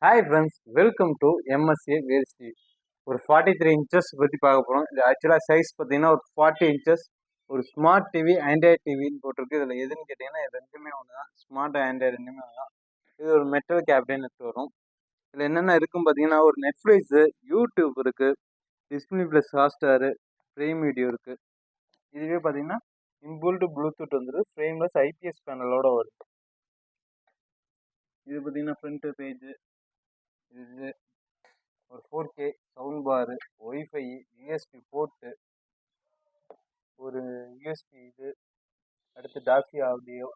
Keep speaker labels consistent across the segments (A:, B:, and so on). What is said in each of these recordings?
A: Hi friends, welcome to MSA veshti. ஒரு 43 inches பற்றி பார்க்க போகிறோம். இது ஆக்சுவலாக சைஸ் பார்த்தீங்கன்னா ஒரு 40 இன்ச்சஸ். ஒரு ஸ்மார்ட் டிவி, ஆண்ட்ராய்ட் டிவின்னு போட்டிருக்கு. இதில் எதுன்னு கேட்டிங்கன்னா இது ரெண்டுமே ஒன்று தான். ஸ்மார்ட் ஆண்ட்ராய்டு ரெண்டுமே ஒன்று தான். இது ஒரு மெட்டல் கேபினெட் வரும். இதில் என்னென்ன இருக்குன்னு பார்த்தீங்கன்னா ஒரு நெட்ஃப்ளிக்ஸு, யூடியூப் இருக்குது, Disney plus Hotstar, prime video இருக்குது. இதுவே பார்த்தீங்கன்னா இன்புல்டு ப்ளூடூத் வந்துடும். ஃப்ரேம்லெஸ் ஐபிஎஸ் பேனலோட வருது. இது பார்த்தீங்கன்னா ஃப்ரண்ட் பேஜு, இது ஒரு 4K சவுண்ட் பாரு, ஒய்ஃபை, யூஎஸ்பி போர்ட்டு, ஒரு யூஎஸ்பி இது, அடுத்து டாசி ஆடியோ,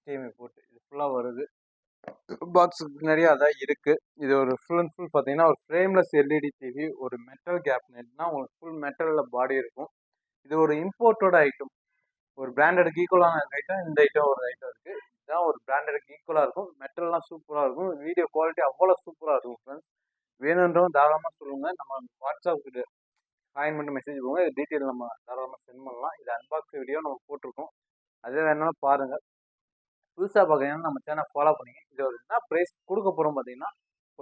A: HDMI போர்ட்டு, இது ஃபுல்லாக வருது. பாக்ஸுக்கு பின்னாடியே அதான் இருக்குது. இது ஒரு ஃபுல் அண்ட் ஃபுல் பார்த்தீங்கன்னா ஒரு ஃப்ரேம்லெஸ் எல்இடி டிவி, ஒரு மெட்டல் கேபினெட்னா உங்களுக்கு ஃபுல் மெட்டலில் பாடி இருக்கும். இது ஒரு இம்போர்ட்டோட ஐட்டம். ஒரு பிராண்டடுக்கு ஈக்குவலான ஐட்டம். இந்த ஐட்டம் ஒரு ஐட்டம் இருக்குது. இதுதான் ஒரு பிராண்டடுக்கு ஈக்குவலாக இருக்கும். மெட்டல்லாம் சூப்பராக இருக்கும். வீடியோ குவாலிட்டி அவ்வளோ சூப்பராக இருக்கும் ஃப்ரெண்ட்ஸ். வேணுன்றவங்க தாராளமாக சொல்லுங்கள். நம்ம வாட்ஸ்அப் ஹாய் மட்டும் மெசேஜ் போங்க. இது டீட்டெயில் நம்ம தாராளமாக சென்ட் பண்ணலாம். இது அன்பாக்ஸ் வீடியோ நம்ம போட்டிருக்கோம். அதே வேணாலும் பாருங்கள். புதுசாக பார்க்குறீங்கன்னா நம்ம சேனல் ஃபாலோ பண்ணிங்க. இது ஒரு என்ன ப்ரைஸ் கொடுக்க போகிறோம் பார்த்தீங்கன்னா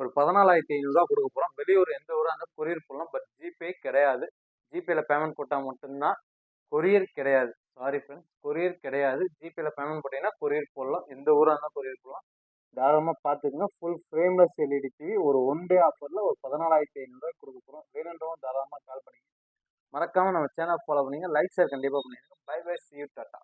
A: ஒரு 14,500 கொடுக்க போகிறோம். வெளியூர் எந்த ஊராக இருந்தால் கொரியர் போடலாம். பட் ஜிபே கிடையாது. ஜிபேயில் பேமெண்ட் போட்டால் மட்டும்தான். கொரியர் கிடையாது. சாரி ஃப்ரெண்ட்ஸ், கொரியர் கிடையாது. ஜிபேயில் பேமெண்ட் போட்டிங்கன்னா கொரியர் போடலாம். எந்த ஊராக இருந்தால் கொரியர் போடலாம். தாராளமாக பார்த்துக்குங்க. ஃபுல் ஃப்ரேம்லெஸ் எல்இடி டிவி ஒரு ஒன் டே ஆஃபரில் ஒரு 14,500 கொடுக்க போகிறோம். வேணுன்றவங்க தாராளமாக கால் பண்ணிங்க. மறக்காமல் நம்ம சேனல் ஃபாலோ பண்ணிங்க. லைக் ஷேர் கண்டிப்பாக பண்ணிடுங்க. Bye bye, see you, tata.